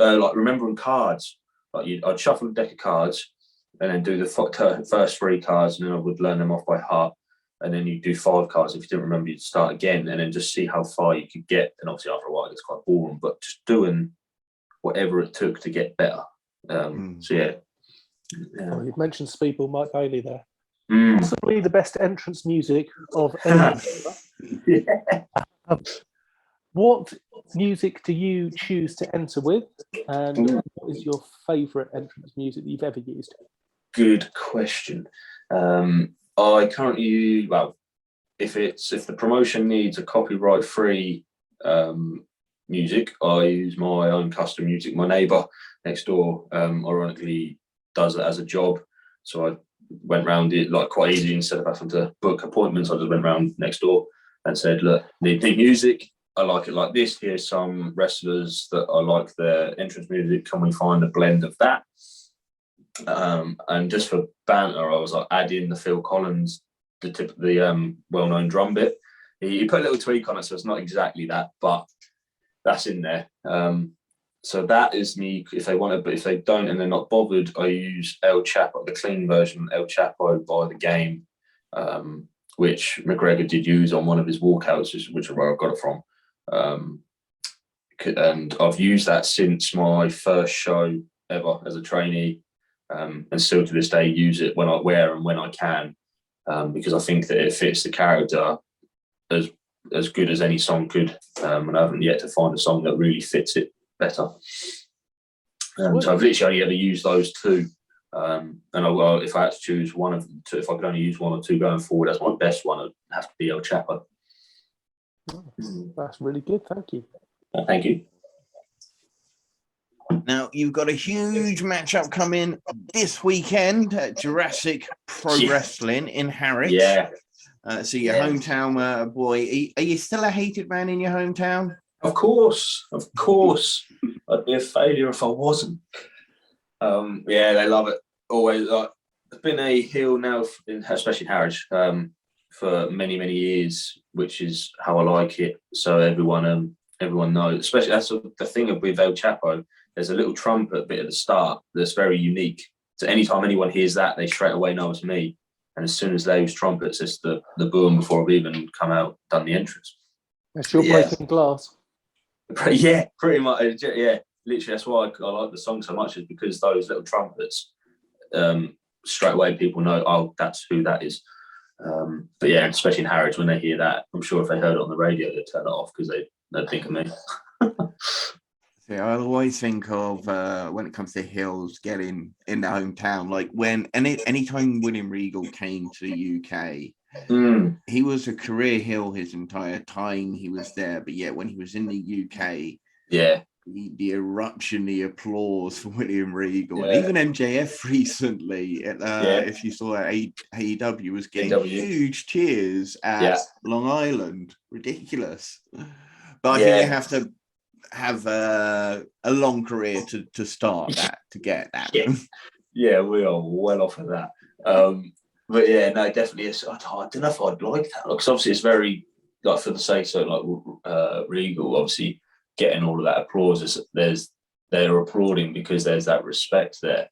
like remembering cards. Like I'd shuffle a deck of cards and then do the first 3 cards, and then I would learn them off by heart. And then you do 5 cards. If you didn't remember, you'd start again, and then just see how far you could get. And obviously, after a while, it's quite boring, but just doing whatever it took to get better. So yeah. Oh, you've mentioned Speedball Mike Bailey there. Possibly the best entrance music of any. What music do you choose to enter with, and what is your favourite entrance music that you've ever used? Good question. I currently, if the promotion needs a copyright-free music, I use my own custom music. My neighbour next door, ironically, does it as a job, so I went round it like quite easy. Instead of having to book appointments, I just went round next door and said, "Look, need music. I like it like this. Here's some wrestlers that I like their entrance music. Can we find a blend of that?" And just for banter, I was like, add in the Phil Collins, the well-known drum bit. He put a little tweak on it, so it's not exactly that, but that's in there. So that is me. If they want it, but if they don't and they're not bothered, I use El Chapo, the clean version, El Chapo by The Game, which McGregor did use on one of his walkouts, which is where I got it from. And I've used that since my first show ever as a trainee, and still to this day use it when I can, because I think that it fits the character as good as any song could, and I haven't yet to find a song that really fits it better. So I've literally only ever used those 2, and if I had to choose one of them, if I could only use 1 or 2 going forward as my best one, it'd have to be El Chapo. That's really good, thank you. Thank you. Now, you've got a huge matchup coming this weekend at Jurassic Pro Wrestling in Harwich. Yeah. So your hometown boy. Are you still a hated man in your hometown? Of course. I'd be a failure if I wasn't. Yeah, they love it. Always. It's been a hill now, especially in Harwich, for many, many years, which is how I like it. So everyone knows. Especially that's the thing with El Chapo. There's a little trumpet bit at the start that's very unique. So anytime anyone hears that, they straight away know it's me. And as soon as those trumpets, it's the boom before I've even come out, done the entrance. That's your breaking glass. Yeah, pretty much. Yeah, literally. That's why I like the song so much, is because those little trumpets, straight away people know, oh, that's who that is. But yeah, especially in Harwich, when they hear that, I'm sure if they heard it on the radio, they'd turn it off because they'd think of me. Yeah, I always think of when it comes to hills getting in the hometown, like when any time William Regal came to the UK, he was a career heel his entire time he was there, but yet when he was in the UK, the eruption, the applause for William Regal, and even MJF recently, if you saw at AEW, was getting huge cheers at Long Island. Ridiculous. But I think they have to have a long career to start that, to get that. Yeah, we are well off of that. But yeah, no, definitely. I don't know if I'd like that, because obviously it's very, like, for the sake of like Regal, obviously getting all of that applause, they're applauding because there's that respect there.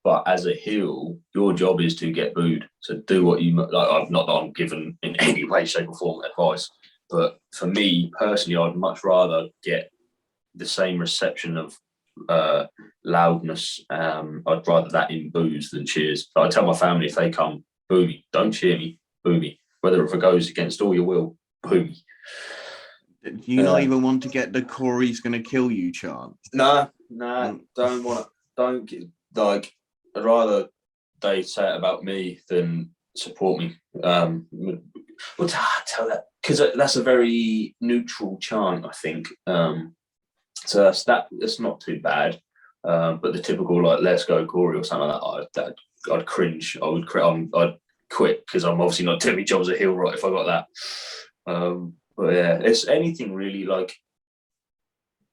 But as a heel, your job is to get booed. So do what you like. Not that I'm given in any way, shape, or form advice, but for me personally, I'd much rather get the same reception of loudness. I'd rather that in boos than cheers. I tell my family, if they come, boo me. Don't cheer me, boo me. Whether if it goes against all your will, boo me. Do you not even want to get the Corey's going to kill you chant? Nah, don't want to. Don't like. I'd rather they say it about me than support me. Tell that, because that's a very neutral chant, I think. So that's not too bad. But the typical, like, let's go Corey or something like that, I'd cringe. I'd quit, because I'm obviously not doing my job as a heel, right, if I got that. But yeah, it's anything really, like,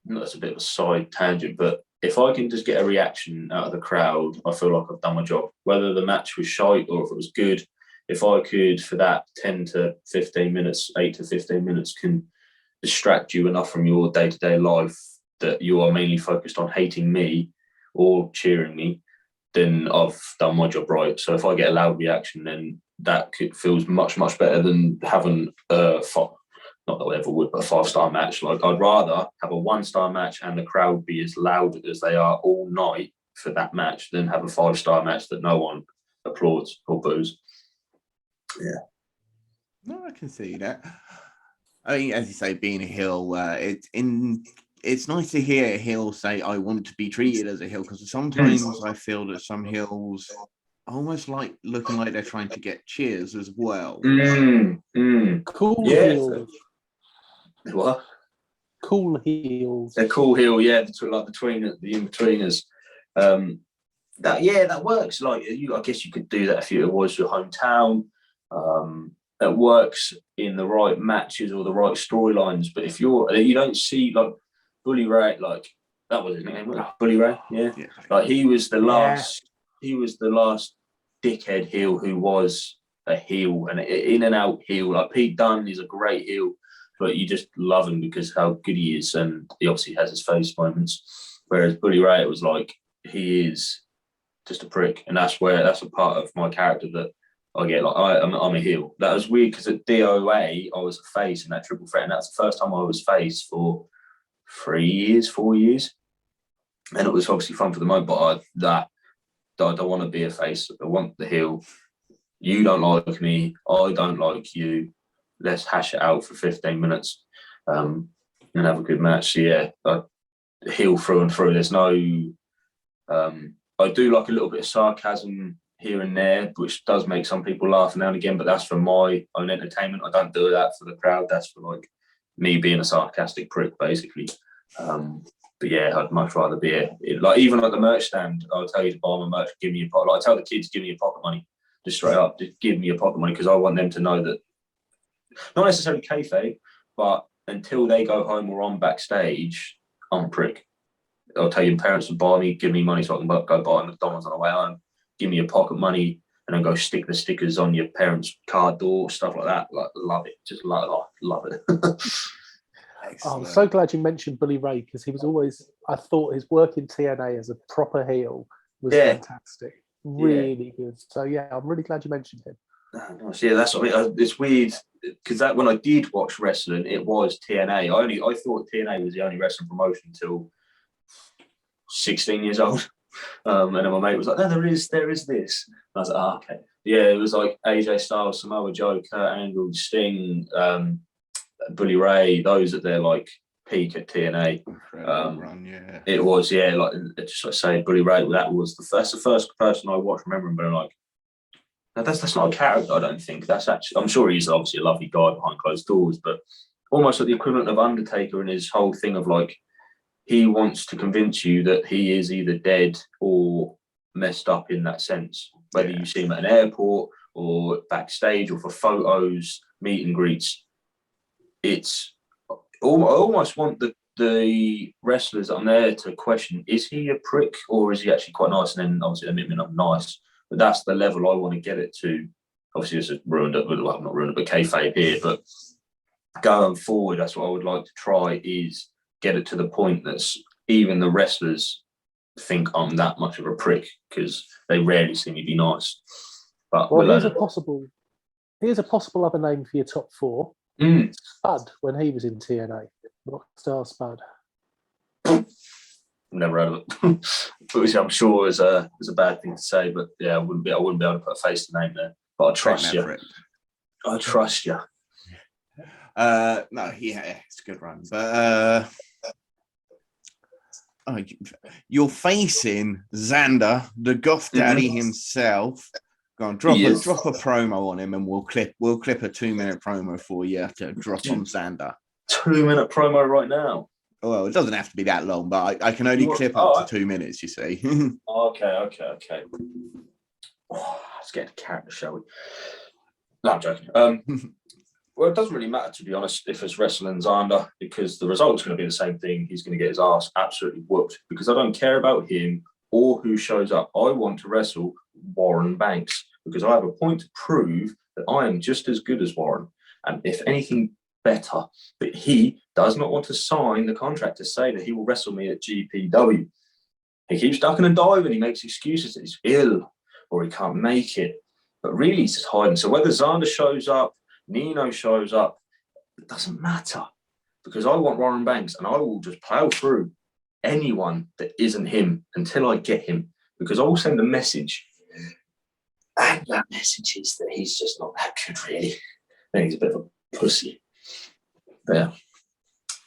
that's a bit of a side tangent, but if I can just get a reaction out of the crowd, I feel like I've done my job. Whether the match was shite or if it was good, if I could, for that 10 to 15 minutes, 8 to 15 minutes, can distract you enough from your day-to-day life that you are mainly focused on hating me or cheering me, then I've done my job right. So if I get a loud reaction, then that feels much, much better than having not that I ever would, but a 5-star match. Like, I'd rather have a 1-star match and the crowd be as loud as they are all night for that match than have a 5-star match that no one applauds or boos. Yeah. No, I can see that. I mean, as you say, being a heel, it's nice to hear a heel say, I want to be treated as a heel, because sometimes I feel that some heels almost like looking like they're trying to get cheers as well. Cool heels. What? Cool heels. They're cool heel, yeah, like the in-betweeners. That works. Like, I guess you could do that if it was your hometown. That works in the right matches or the right storylines. But if you don't see, like, Bully Ray, like, that was his name, Bully Ray, yeah. Like, he was the last dickhead heel who was a heel, and in and out heel. Like, Pete Dunne is a great heel, but you just love him because how good he is, and he obviously has his face moments. Whereas Bully Ray, it was like, he is just a prick, and that's a part of my character that I get. Like, I'm a heel. That was weird, because at DOA I was a face in that triple threat, and that's the first time I was face for 4 years, and it was obviously fun for the moment. But I don't want to be a face. I want the heel. You don't like me, I don't like you. Let's hash it out for 15 minutes and have a good match. So yeah, heel through and through. There's no. I do like a little bit of sarcasm here and there, which does make some people laugh now and again, but that's for my own entertainment. I don't do that for the crowd. That's for, like, me being a sarcastic prick, basically. But yeah, I'd much rather be like, even at the merch stand, I'll tell you to buy my merch, give me your pocket. Like, I tell the kids, give me your pocket money, just straight up, just give me your pocket money, because I want them to know that, not necessarily kayfabe, but until they go home or I'm backstage, I'm a prick. I'll tell your parents to buy me, give me money so I can go buy McDonald's on the way home. Give me your pocket money, and then go stick the stickers on your parents' car door, stuff like that. Like, love it. Just love it. I'm so glad you mentioned Bully Ray, because he was always, I thought his work in TNA as a proper heel was fantastic. Really good. So yeah, I'm really glad you mentioned him. Nice. Yeah, that's what I mean. It's weird, because that when I did watch wrestling, it was TNA. I thought TNA was the only wrestling promotion until 16 years old. And then my mate was like, no, there is this. And I was like, okay. Yeah, it was like AJ Styles, Samoa Joe, Kurt Angle, Sting, Bully Ray, those at their, like, peak at TNA. Yeah. It was, like, just like say, Bully Ray, that's the first person I watched remembering being like, Now that's not a character, I don't think. That's actually, I'm sure he's obviously a lovely guy behind closed doors, but almost like the equivalent of Undertaker and his whole thing of like, he wants to convince you that he is either dead or messed up in that sense. Whether you see him at an airport or backstage or for photos, meet and greets, it's I almost want the wrestlers on there to question: is he a prick or is he actually quite nice? And then obviously admit me I'm nice, but that's the level I want to get it to. Obviously, this is ruined it. Well, not ruined it, but kayfabe here. But going forward, that's what I would like to try is get it to the point that even the wrestlers think I'm that much of a prick, because they rarely see me be nice. But here's a possible other name for your top four. Spud, when he was in TNA, Rockstar Spud. Never heard of it. Which I'm sure is a bad thing to say, but yeah, I wouldn't be able to put a face to name there. But I trust you. I trust you. No, yeah, it's a good run. But you're facing Xander, the Goth Daddy himself. Go on, drop a promo on him, and we'll clip a 2-minute promo for you to drop on Xander. 2-minute promo right now. Well, it doesn't have to be that long, but I can only clip up to 2 minutes, you see. Okay. Let's get a character, shall we? No, I'm joking. Well, it doesn't really matter, to be honest, if it's wrestling Xander, because the result's going to be the same thing. He's going to get his ass absolutely whooped, because I don't care about him or who shows up. I want to wrestle Warren Banks, because I have a point to prove that I am just as good as Warren, and if anything better. But he does not want to sign the contract to say that he will wrestle me at GPW. He keeps ducking and diving. He makes excuses that he's ill or he can't make it, but really he's just hiding. So whether Xander shows up, Nino shows up, it doesn't matter, because I want Warren Banks, and I will just plow through anyone that isn't him until I get him, because I will send a message, and that message is that he's just not that good, really. I think he's a bit of a pussy. But yeah,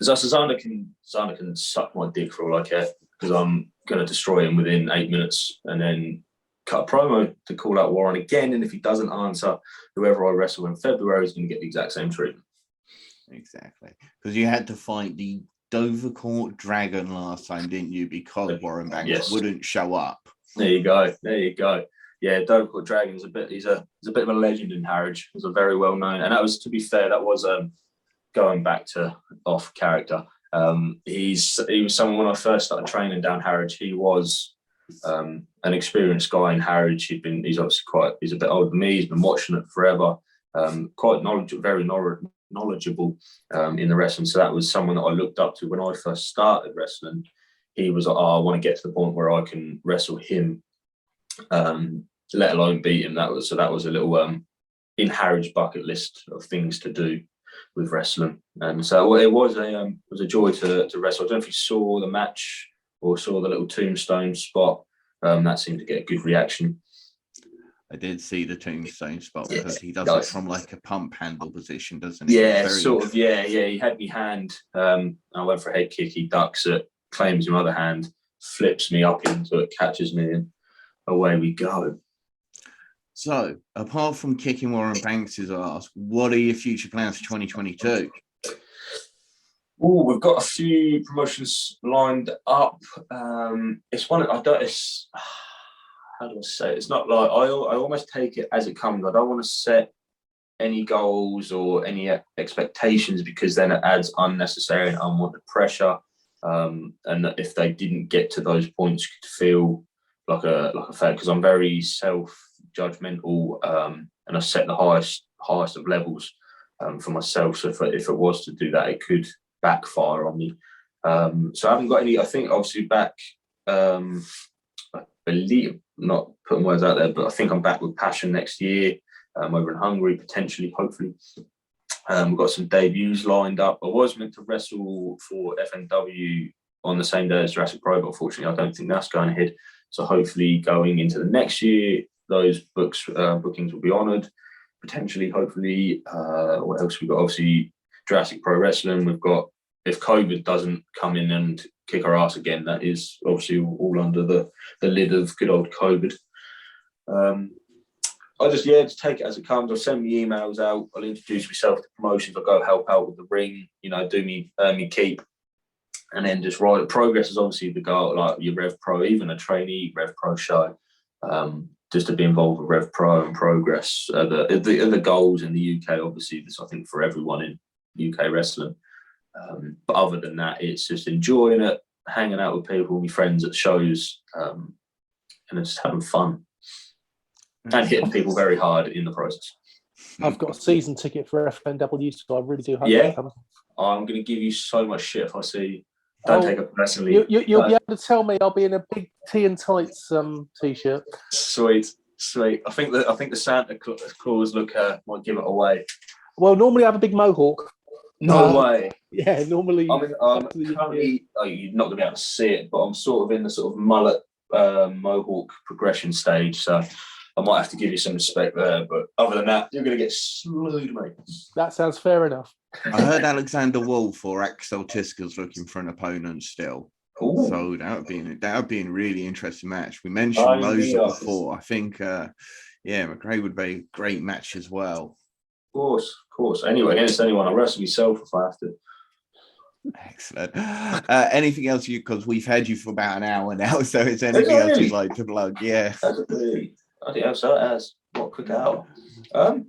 so Xander can suck my dick for all I care, because I'm going to destroy him within 8 minutes, and then cut a promo to call out Warren again, and if he doesn't answer, whoever I wrestle in February is going to get the exact same treatment. Exactly, because you had to fight the Dovercourt Dragon last time, didn't you? Because Warren Banks wouldn't show up. There you go. Yeah, Dovercourt Dragon is he's a bit of a legend in Harwich. He's a very well known, and that was, to be fair, that was going back to off character. He was someone when I first started training down Harwich. He was an experienced guy in Harwich. He's obviously he's a bit older than me. He's been watching it forever. Quite very knowledgeable in the wrestling. So that was someone that I looked up to when I first started wrestling. He was like, I want to get to the point where I can wrestle him, let alone beat him. That was a little in Harwich bucket list of things to do with wrestling. And so it was a joy to wrestle. I don't know if you saw the match or saw the little tombstone spot. That seemed to get a good reaction. I did see the tombstone spot, because he does it from like a pump handle position, doesn't he? Yeah, sort of. Yeah. He had me hand. I went for a head kick. He ducks it, claims my other hand, flips me up into it, catches me, and away we go. So, apart from kicking Warren Banks' ass, what are your future plans for 2022? Oh, we've got a few promotions lined up. It's one I don't. It's how do I say it? It's not like I almost take it as it comes. I don't want to set any goals or any expectations, because then it adds unnecessary and unwanted pressure. And if they didn't get to those points, you could feel like a failure, because I'm very self-judgmental, and I set the highest of levels for myself. So if it was to do that, it could backfire on me. So I haven't got any. I think obviously back. I believe, not putting words out there, but I think I'm back with Passion next year, over in Hungary, potentially, hopefully. We've got some debuts lined up. I was meant to wrestle for FNW on the same day as Jurassic Pro, but unfortunately, I don't think that's going ahead. So hopefully, going into the next year, those bookings will be honoured. Potentially, hopefully, what else we got? Obviously, Jurassic Pro Wrestling. We've got, if COVID doesn't come in and kick our ass again, that is obviously all under the lid of good old COVID. I'll just take it as it comes. I'll send me emails out. I'll introduce myself to promotions. I'll go help out with the ring, do me keep. And then just ride. Progress is obviously the goal, like your Rev Pro, even a trainee Rev Pro show. Just to be involved with Rev Pro and Progress are the goals in the UK. Obviously, this I think for everyone in UK wrestling. But other than that, it's just enjoying it, hanging out with people, my friends at shows, and just having fun and hitting people very hard in the process. I've got a season ticket for FNW, so I really do hope Yeah. that comes. I'm going to give you so much shit if I see. Don't take it personally. You'll be able to tell me I'll be in a big tea and tights t-shirt. Sweet. I think the Santa Claus look might give it away. Well, normally I have a big mohawk. No way. Yeah, normally. I'm currently. You're not going to be able to see it, but I'm sort of in the sort of mullet mohawk progression stage, so I might have to give you some respect there. But other than that, you're going to get slewed, mate. That sounds fair enough. I heard Alexander Wolf or Axel Tisker's looking for an opponent still. Ooh. So that would be a really interesting match. We mentioned Loza before. I think McRae would be a great match as well. Of course. Anyway, against anyone, I'll wrestle myself if I have to. Excellent. Anything else because we've had you for about an hour now, so is anything else you'd like to plug? Yeah. So it has. What quick hour? I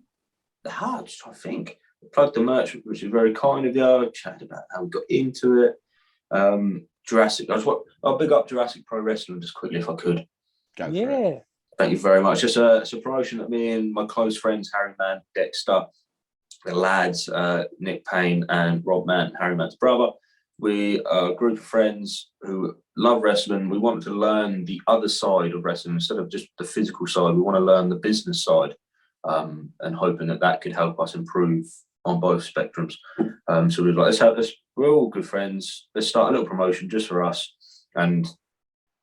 think. Plugged the merch, which is very kind of you. Chatted about how we got into it. Jurassic. I'll big up Jurassic Pro Wrestling just quickly if I could. Go for it. Thank you very much. It's a promotion that me and my close friends Harry Mann, Dexter, the lads, Nick Payne and Rob Mann, Harry Mann's brother. We are a group of friends who love wrestling. We want to learn the other side of wrestling instead of just the physical side. We want to learn the business side, and hoping that could help us improve on both spectrums. So we'd like, let's have this. We're all good friends. Let's start a little promotion just for us. And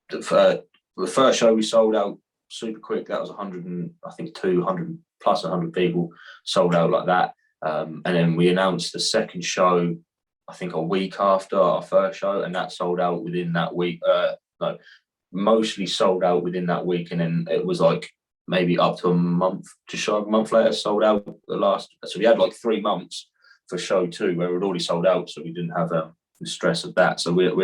the first show we sold out super quick. That was 200 plus 100 people sold out like that. And then we announced the second show, I think a week after our first show, and that sold out within that week. Mostly sold out within that week, and then it was like maybe up to a month, just shy of a month later, sold out the last. So we had like 3 months for show 2 where we'd already sold out, so we didn't have the stress of that. So we're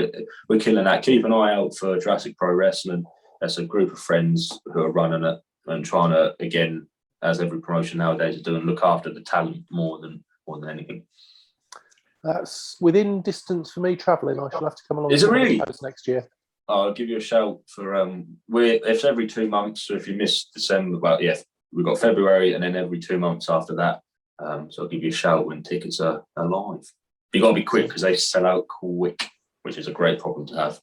killing that. Keep an eye out for Jurassic Pro Wrestling. That's a group of friends who are running it and trying to, again, as every promotion nowadays is doing, look after the talent more than anything. That's within distance for me travelling. I shall have to come along. Is it really? Next year. I'll give you a shout for it's every 2 months. So if you miss December, we've got February and then every 2 months after that. So I'll give you a shout when tickets are live. But you got to be quick because they sell out quick, which is a great problem to have.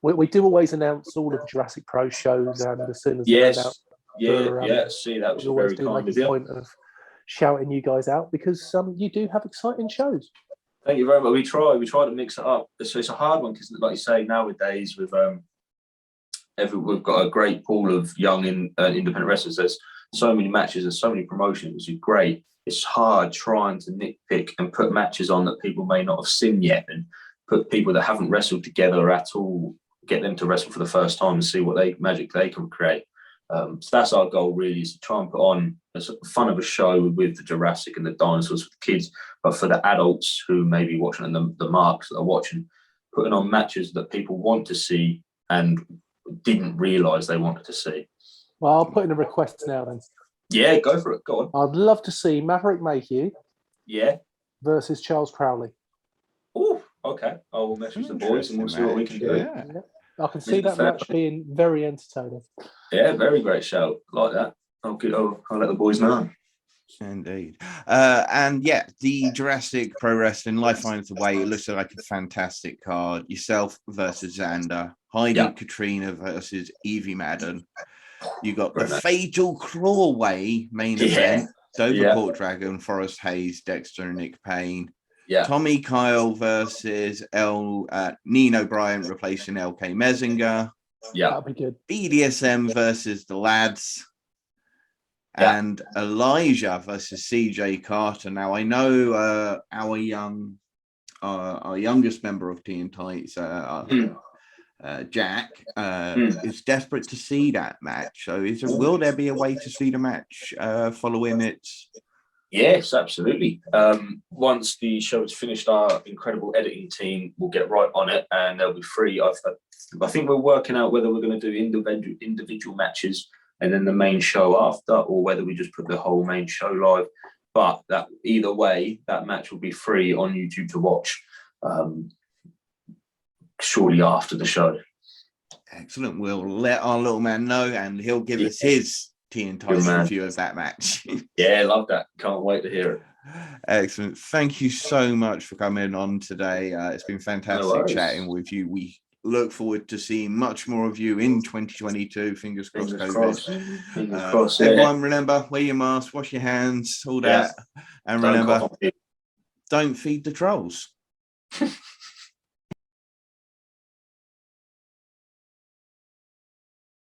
We do always announce all of the Jurassic Pro shows, and as soon as they're out. See, that was very kind of you. Point of shouting you guys out because you do have exciting shows. Thank you very much. We try to mix it up. So it's a hard one because, like you say, nowadays we've got a great pool of young independent wrestlers. There's so many matches and so many promotions, which is great. It's hard trying to nitpick and put matches on that people may not have seen yet, and put people that haven't wrestled together at all, get them to wrestle for the first time and see what magic they can create. So that's our goal, really, is to try and put on as fun of a show with the Jurassic and the dinosaurs for the kids, but for the adults who may be watching and the marks that are watching, putting on matches that people want to see and didn't realise they wanted to see. Well, I'll put in a request now then. Yeah, go for it. Go on. I'd love to see Maverick Mayhew versus Charles Crowley. Oh, okay. I will message the boys and we'll see what we can do. Yeah. I can see that match being very entertaining. Yeah, very great show. Like that. I'll let the boys know. Indeed. And the Jurassic Pro Wrestling Life Finds a Way. It looks like a fantastic card. Yourself versus Xander. Heidi Katrina versus Evie Madden. You got the Fatal Clawway main event. Dover Court Dragon, Forrest Hayes, Dexter, and Nick Payne. Yeah. Tommy Kyle versus Nino Bryant replacing LK Messinger. Yeah. That'll be good. BDSM versus the lads. And Elijah versus CJ Carter. Now I know our youngest member of Tea and Tights, Jack, is desperate to see that match. So will there be a way to see the match following it? Yes, absolutely. Once the show is finished, our incredible editing team will get right on it, and they'll be free. I think we're working out whether we're going to do individual matches and then the main show after, or whether we just put the whole main show live. But that either way, that match will be free on YouTube to watch shortly after the show. Excellent. We'll let our little man know, and he'll give us his tea and toast review of that match. Yeah, love that. Can't wait to hear it. Excellent. Thank you so much for coming on today. It's been fantastic chatting with you. We look forward to seeing much more of you in 2022. Fingers crossed. Fingers crossed. Everyone, remember, wear your mask, wash your hands, all that. And remember, don't feed the trolls.